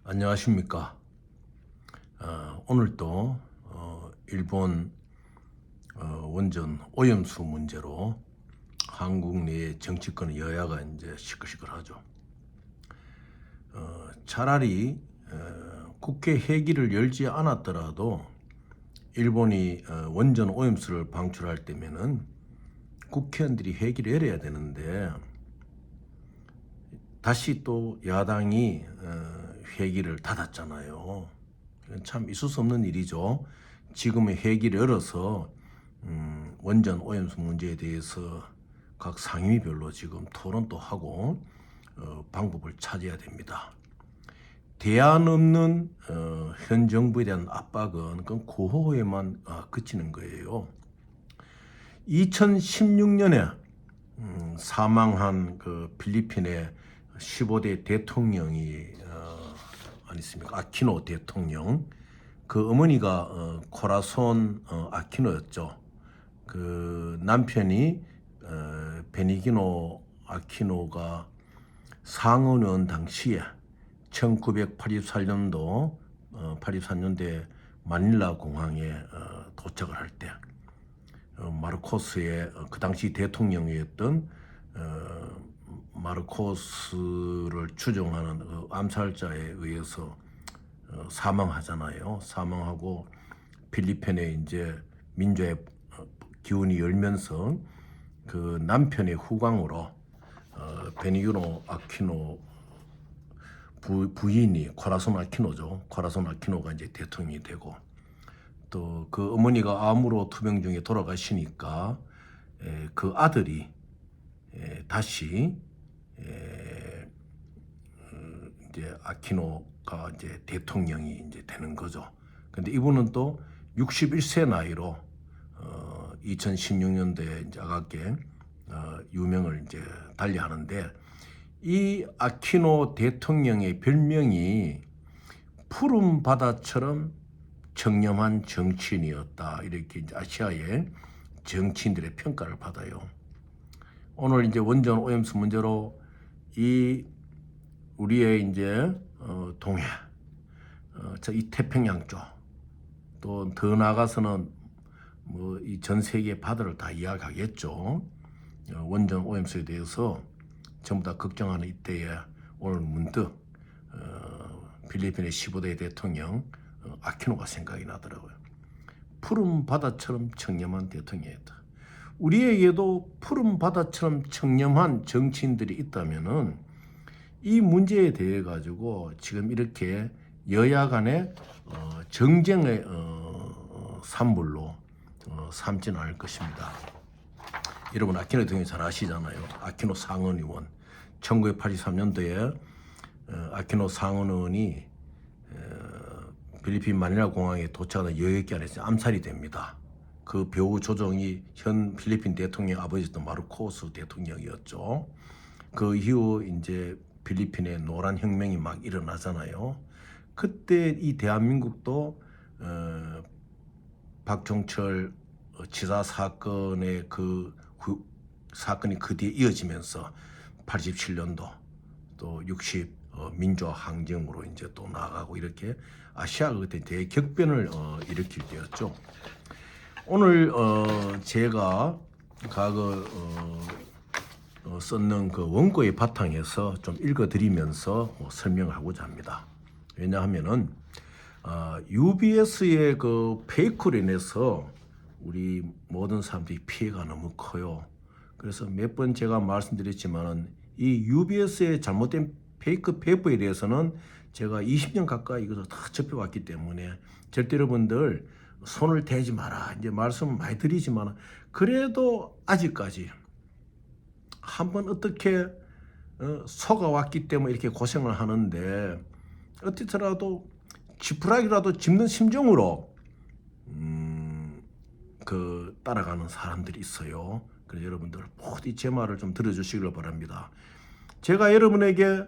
안녕하십니까. 오늘도 일본 원전 오염수 문제로 한국 내 정치권 여야가 이제 시끌시끌하죠. 차라리 국회 회기를 열지 않았더라도 일본이 원전 오염수를 방출할 때면은 국회의원들이 회기를 열어야 되는데 다시 또 야당이 회기를 닫았잖아요. 참 있을 수 없는 일이죠. 지금의 회기를 열어서 원전 오염수 문제에 대해서 각 상임위별로 지금 토론도 하고 방법을 찾아야 됩니다. 대안 없는 현 정부에 대한 압박은 그건 구호에만 그치는 거예요. 2016년에 사망한 그 필리핀의 15대 대통령이 아니습니까? 아키노 대통령. 그 어머니가 코라손 아키노였죠. 그 남편이 베니기노 아키노가 상원의원 당시에 1983년도 83년대 마닐라 공항에 도착을 할 때 마르코스의 그 당시 대통령이었던 마르코스를 추종하는 그 암살자에 의해서 사망하잖아요. 사망하고 필리핀에 이제 민주의 기운이 열면서 그 남편의 후광으로 베니기노 아키노 부인이 코라손 아키노죠. 코라손 아키노가 이제 대통령이 되고 또 그 어머니가 암으로 투병 중에 돌아가시니까 그 아들이 다시 이제 아키노가 이제 대통령이 이제 되는 거죠. 근데 이분은 또 61세 나이로 2016년도에 이제 아깝게 유명을 이제 달리하는데 이 아키노 대통령의 별명이 푸른 바다처럼 청렴한 정치인이었다. 이렇게 이제 아시아의 정치인들의 평가를 받아요. 오늘 이제 원전 오염수 문제로 이 우리의 이제 동해, 이 태평양 쪽, 또 더 나아가서는 뭐 이 전 세계 바다를 다 이야기하겠죠. 원전 오염수에 대해서 전부 다 걱정하는 이때에 오늘 문득 필리핀의 15대 대통령 아키노가 생각이 나더라고요. 푸른 바다처럼 청렴한 대통령이었다. 우리에게도 푸른 바다처럼 청렴한 정치인들이 있다면은 이 문제에 대해 가지고 지금 이렇게 여야 간의 정쟁의 산물로 삼지는 않을 것입니다. 여러분 아키노 대통령 잘 아시잖아요. 아키노 상원의원 1983년도에 아키노 상원의원이 필리핀 마닐라 공항에 도착하는 여객기 안에서 암살이 됩니다. 그 배후 조종이 현 필리핀 대통령 아버지였던 마르코스 대통령이었죠. 그 이후 이제 필리핀에 노란 혁명이 막 일어나잖아요. 그때 이 대한민국도 박종철 치사 사건의 사건이 그 뒤에 이어지면서 87년도 또 60 민주화 항쟁으로 이제 또 나아가고 이렇게 아시아가 그때 대격변을 일으킬 때였죠. 오늘 제가 과거 썼는 그 원고의 바탕에서 좀 읽어드리면서 설명하고자 합니다. 왜냐하면은 UBS의 그 페이크로 인해서 우리 모든 사람들이 피해가 너무 커요. 그래서 몇 번 제가 말씀드렸지만은 이 UBS의 잘못된 페이크 페이퍼에 대해서는 제가 20년 가까이 이것을 다 접해왔기 때문에 절대 여러분들 손을 대지 마라 이제 말씀을 많이 드리지만 그래도 아직까지 한번 어떻게 속아왔기 때문에 이렇게 고생을 하는데 어떻더라도 지푸라기라도 짚는 심정으로 그 따라가는 사람들이 있어요. 그래서 여러분들 모두 제 말을 좀 들어주시길 바랍니다. 제가 여러분에게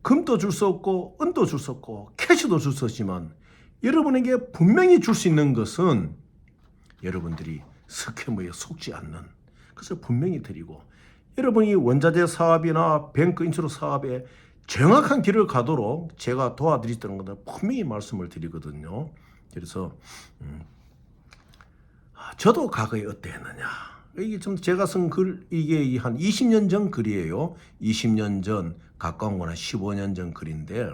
금도 줄 수 없고 은도 줄 수 없고 캐시도 줄 수 없지만 여러분에게 분명히 줄 수 있는 것은 여러분들이 스캐머에 속지 않는 것을 분명히 드리고 여러분이 원자재 사업이나 뱅크 인수로 사업에 정확한 길을 가도록 제가 도와드리던 것을 분명히 말씀을 드리거든요. 그래서 저도 과거에 어땠느냐. 이게 좀 제가 쓴 글, 이게 한 20년 전 글이에요. 20년 전, 가까운 건 한 15년 전 글인데,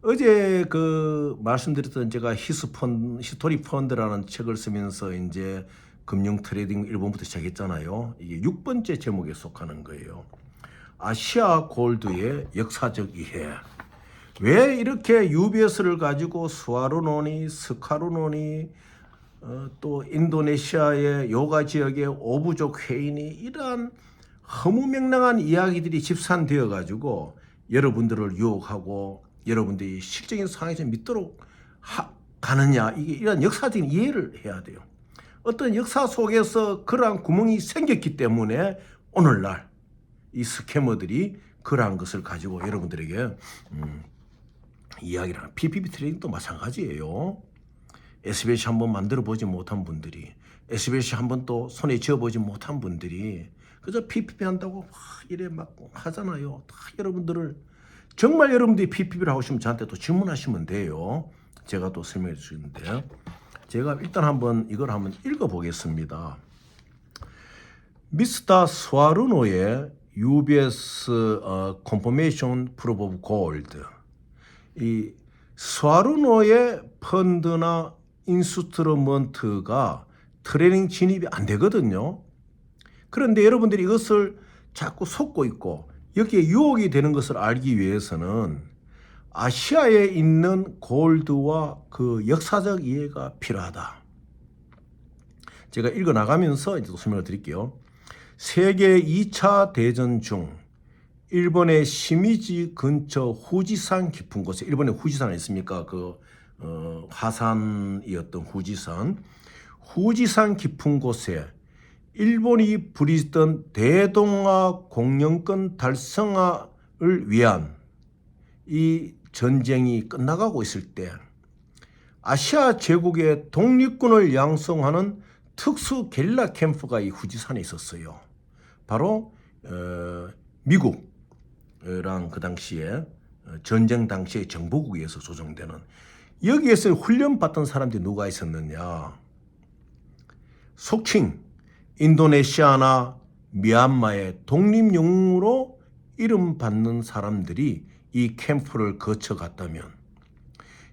어제 그 말씀드렸던 제가 히스토리 펀드라는 책을 쓰면서 이제 금융 트레이딩 1번부터 시작했잖아요. 이게 6번째 제목에 속하는 거예요. 아시아 골드의 역사적 이해. 왜 이렇게 UBS를 가지고 스와르노니, 스카르노니, 또 인도네시아의 요가 지역의 오부족 회인이 이러한 허무맹랑한 이야기들이 집산되어 가지고 여러분들을 유혹하고 여러분들이 실적인 상황에서 믿도록 가느냐, 이게 이런 역사적인 이해를 해야 돼요. 어떤 역사 속에서 그러한 구멍이 생겼기 때문에 오늘날 이 스캐머들이 그러한 것을 가지고 여러분들에게 이야기를 하는 PPP 트레이딩도 마찬가지예요. SBS 한번 만들어 보지 못한 분들이, SBS 한번 또 손에 쥐어 보지 못한 분들이 그저 PPP 한다고 막 이래 막 하잖아요. 다 여러분들을, 정말 여러분들이 PPP를 하고 싶으면 저한테 또 질문하시면 돼요. 제가 또 설명해 주시는데, 제가 일단 한번 이걸 한번 읽어 보겠습니다. 미스터 스와르노의 UBS Confirmation Proof of Gold. 이 스와르노의 펀드나 인스트루먼트가 트레이딩 진입이 안 되거든요. 그런데 여러분들이 이것을 자꾸 속고 있고 여기에 유혹이 되는 것을 알기 위해서는 아시아에 있는 골드와 그 역사적 이해가 필요하다. 제가 읽어 나가면서 이제 또 설명을 드릴게요. 세계 2차 대전 중 일본의 시미지 근처 후지산 깊은 곳에, 일본에 후지산 있습니까? 그 화산이었던 후지산 깊은 곳에 일본이 부리던 대동아 공영권 달성화를 위한 이 전쟁이 끝나가고 있을 때 아시아 제국의 독립군을 양성하는 특수 게릴라 캠프가 이 후지산에 있었어요. 바로 미국랑 그 당시에 전쟁 당시에 정보국에서 조정되는, 여기에서 훈련받던 사람들이 누가 있었느냐. 속칭 인도네시아나 미얀마의 독립영웅으로 이름받는 사람들이 이 캠프를 거쳐갔다면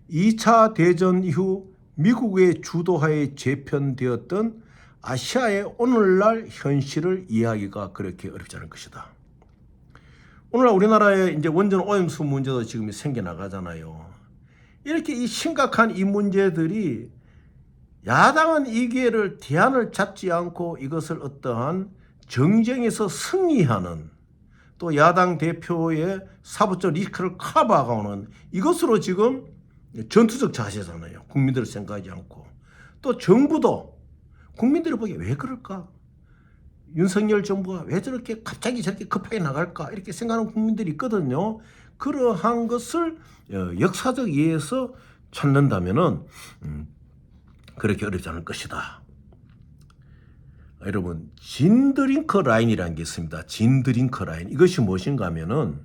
2차 대전 이후 미국의 주도하에 재편되었던 아시아의 오늘날 현실을 이해하기가 그렇게 어렵지 않을 것이다. 오늘날 우리나라에 이제 원전 오염수 문제도 지금 생겨나가잖아요. 이렇게 이 심각한 이 문제들이 야당은 이 기회를 대안을 잡지 않고 이것을 어떠한 정쟁에서 승리하는, 또 야당 대표의 사법적 리스크를 커버하고는 이것으로 지금 전투적 자세잖아요. 국민들을 생각하지 않고. 또 정부도 국민들이 보기에 왜 그럴까? 윤석열 정부가 왜 저렇게 갑자기 저렇게 급하게 나갈까? 이렇게 생각하는 국민들이 있거든요. 그러한 것을 역사적 이해에서 찾는다면은 그렇게 어렵지 않을 것이다. 여러분, 진드링크 라인이라는 게 있습니다. 진드링크 라인. 이것이 무엇인가 하면은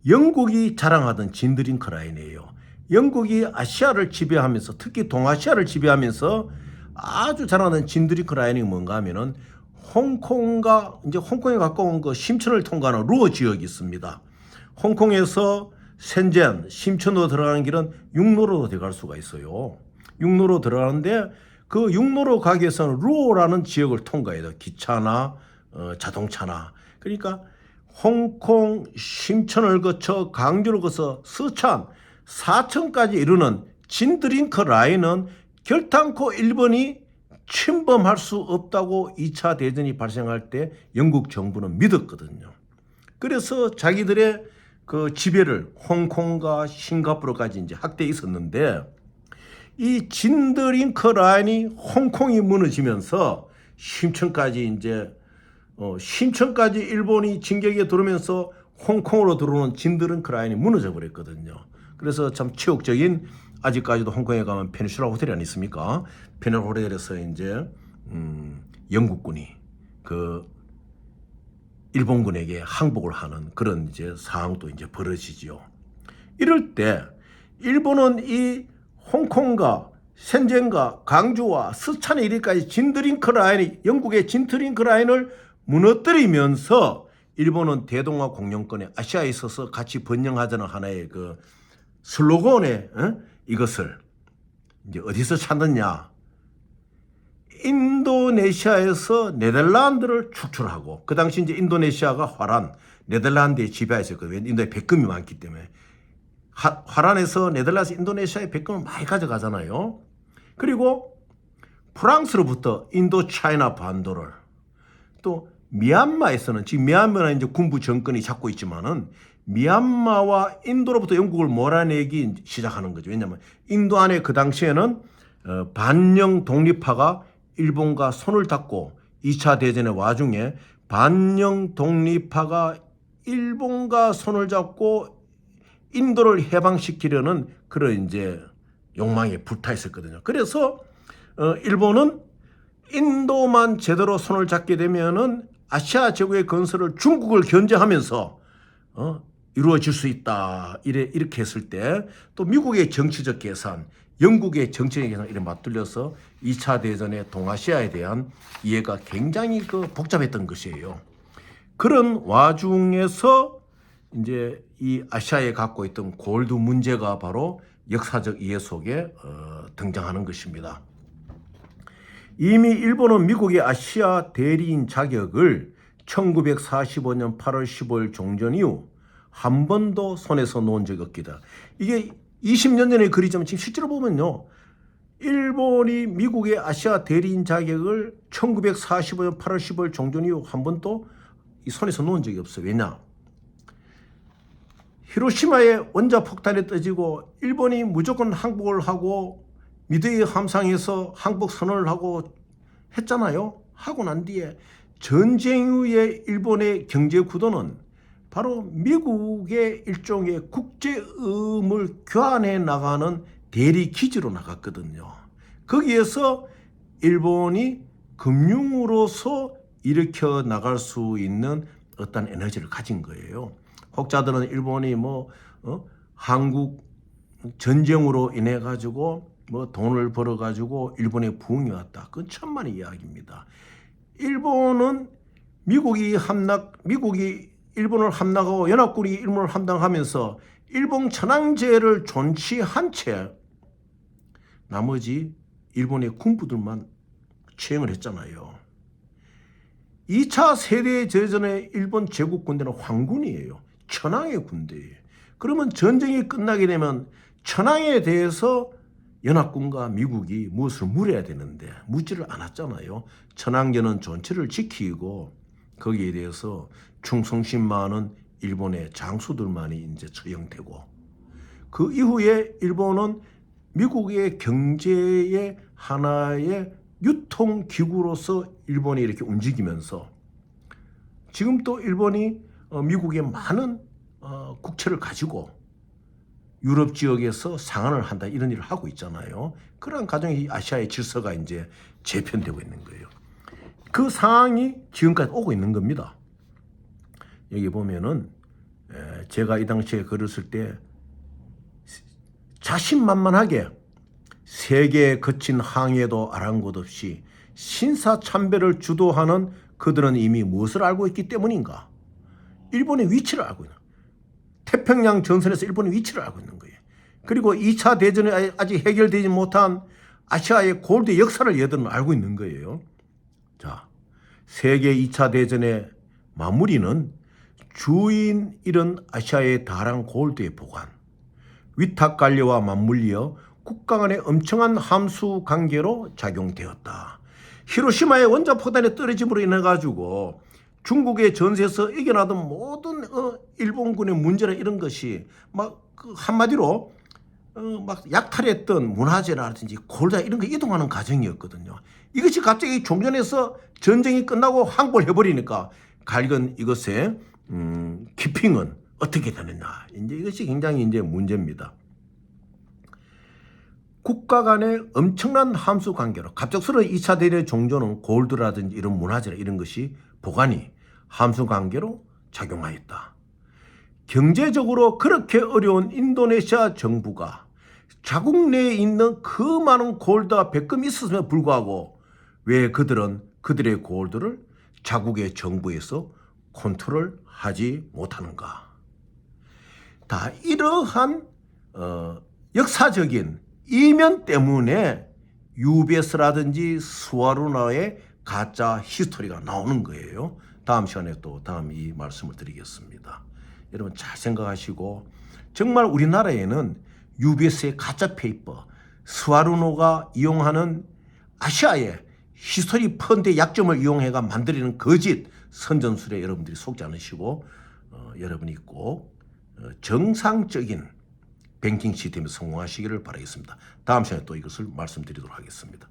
영국이 자랑하던 진드링크 라인이에요. 영국이 아시아를 지배하면서, 특히 동아시아를 지배하면서 아주 자랑하던 진드링크 라인이 뭔가 하면은 홍콩에 가까운 그 심천을 통과하는 루어 지역이 있습니다. 홍콩에서 센젠, 심천으로 들어가는 길은 육로로 들어갈 수가 있어요. 육로로 들어가는데 그 육로로 가기 위해서는 루어라는 지역을 통과해야 돼요. 기차나 자동차나. 그러니까 홍콩 심천을 거쳐 강주를 거쳐 서천, 사천까지 이르는 진드링크 라인은 결탄코 일본이 침범할 수 없다고 2차 대전이 발생할 때 영국 정부는 믿었거든요. 그래서 자기들의 그 지배를 홍콩과 싱가포르까지 이제 확대해 있었는데, 이 진드링크 라인이 홍콩이 무너지면서 심천까지 이제 심천까지 일본이 진격에 들어오면서 홍콩으로 들어오는 진드링크 라인이 무너져 버렸거든요. 그래서 참 치욕적인, 아직까지도 홍콩에 가면 페니슐라 호텔이 아니 있습니까? 페니슐라 호텔에서 이제 영국군이 그 일본군에게 항복을 하는 그런 이제 상황도 이제 벌어지죠. 이럴 때 일본은 이 홍콩과 센젠과 강주와 스촨에 이르기까지 진드링크 라인이 영국의 진드링크 라인을 무너뜨리면서 일본은 대동아 공영권에 아시아에 있어서 같이 번영하자는 하나의 그 슬로건에 이것을 이제 어디서 찾느냐? 인도네시아에서 네덜란드를 축출하고 그 당시 이제 인도네시아가 화란 네덜란드의 지배하에 있었거든요. 인도에 백금이 많기 때문에 화란에서 네덜란드 인도네시아의 백금을 많이 가져가잖아요. 그리고 프랑스로부터 인도 차이나 반도를 또 미얀마에서는 지금 미얀마는 이제 군부 정권이 잡고 있지만은 미얀마와 인도로부터 영국을 몰아내기 시작하는 거죠. 왜냐하면 인도 안에 그 당시에는 반영 독립파가 일본과 손을 잡고 2차 대전의 와중에 반영 독립파가 일본과 손을 잡고 인도를 해방시키려는 그런 이제 욕망에 불타 있었거든요. 그래서 일본은 인도만 제대로 손을 잡게 되면은 아시아 제국의 건설을 중국을 견제하면서 이루어질 수 있다. 이렇게 했을 때 또 미국의 정치적 계산, 영국의 정치적 계산 이렇게 맞들려서 2차 대전의 동아시아에 대한 이해가 굉장히 복잡했던 것이에요. 그런 와중에서 이제 이 아시아에 갖고 있던 골드 문제가 바로 역사적 이해 속에 등장하는 것입니다. 이미 일본은 미국의 아시아 대리인 자격을 1945년 8월 15일 종전 이후 한 번도 손에서 놓은 적이 없기다. 이게 20년 전의 글이지만 지금 실제로 보면요. 일본이 미국의 아시아 대리인 자격을 1945년 8월 15일 종전 이후 한 번도 손에서 놓은 적이 없어요. 왜냐? 히로시마의 원자폭탄이 터지고 일본이 무조건 항복을 하고 미드웨이 함상에서 항복 선언을 하고 했잖아요. 하고 난 뒤에 전쟁 이후에 일본의 경제 구도는 바로 미국의 일종의 국제음을 교환해 나가는 대리 기지로 나갔거든요. 거기에서 일본이 금융으로서 일으켜 나갈 수 있는 어떤 에너지를 가진 거예요. 혹자들은 일본이 한국 전쟁으로 인해 가지고 돈을 벌어 가지고 일본에 부흥이 왔다. 그건 천만의 이야기입니다. 일본은 미국이 일본을 함락하고 연합군이 일본을 함락하면서 일본 천황제를 존치한 채 나머지 일본의 군부들만 처형을 했잖아요. 2차 세계대전의 일본 제국 군대는 황군이에요. 천황의 군대예요. 그러면 전쟁이 끝나게 되면 천황에 대해서 연합군과 미국이 무엇을 물어야 되는데 묻지를 않았잖아요. 천황제는 존치를 지키고 거기에 대해서 충성심 많은 일본의 장수들만이 이제 처형되고 그 이후에 일본은 미국의 경제의 하나의 유통기구로서 일본이 이렇게 움직이면서 지금 또 일본이 미국의 많은 국채를 가지고 유럽 지역에서 상한을 한다 이런 일을 하고 있잖아요. 그런 과정이 아시아의 질서가 이제 재편되고 있는 거예요. 그 상황이 지금까지 오고 있는 겁니다. 여기 보면은 제가 이 당시에 글을 쓸 때 자신만만하게 세계에 거친 항해도 아랑곳 없이 신사참배를 주도하는 그들은 이미 무엇을 알고 있기 때문인가? 일본의 위치를 알고 있는 거예요. 태평양 전선에서 일본의 위치를 알고 있는 거예요. 그리고 2차 대전에 아직 해결되지 못한 아시아의 골드 역사를 얘들은 알고 있는 거예요. 자, 세계 2차 대전의 마무리는 주인 잃은 아시아의 다량 골드의 보관, 위탁 관리와 맞물려 국가 간의 엄청난 함수 관계로 작용되었다. 히로시마의 원자포탄이 떨어짐으로 인해 가지고 중국의 전세에서 이겨나던 모든 일본군의 문제나 이런 것이 한마디로 막 약탈했던 문화재라든지 골드 이런 거 이동하는 과정이었거든요. 이것이 갑자기 종전에서 전쟁이 끝나고 항복을 해버리니까 갈건 이것의 키핑은 어떻게 되느냐. 이제 이것이 굉장히 이제 문제입니다. 국가 간의 엄청난 함수 관계로 갑작스러운 2차 대전 종전은 골드라든지 이런 문화재나 이런 것이 보관이 함수 관계로 작용하였다. 경제적으로 그렇게 어려운 인도네시아 정부가 자국 내에 있는 그 많은 골드와 백금이 있었음에도 불구하고 왜 그들은 그들의 골드를 자국의 정부에서 컨트롤하지 못하는가? 다 이러한 역사적인 이면 때문에 UBS라든지 스와루나의 가짜 히스토리가 나오는 거예요. 다음 시간에 또 다음 이 말씀을 드리겠습니다. 여러분 잘 생각하시고 정말 우리나라에는 UBS의 가짜 페이퍼, 스와루노가 이용하는 아시아의 히스토리 펀드의 약점을 이용해가 만들어내는 거짓 선전술에 여러분들이 속지 않으시고 여러분이 꼭 정상적인 뱅킹 시스템에 성공하시기를 바라겠습니다. 다음 시간에 또 이것을 말씀드리도록 하겠습니다.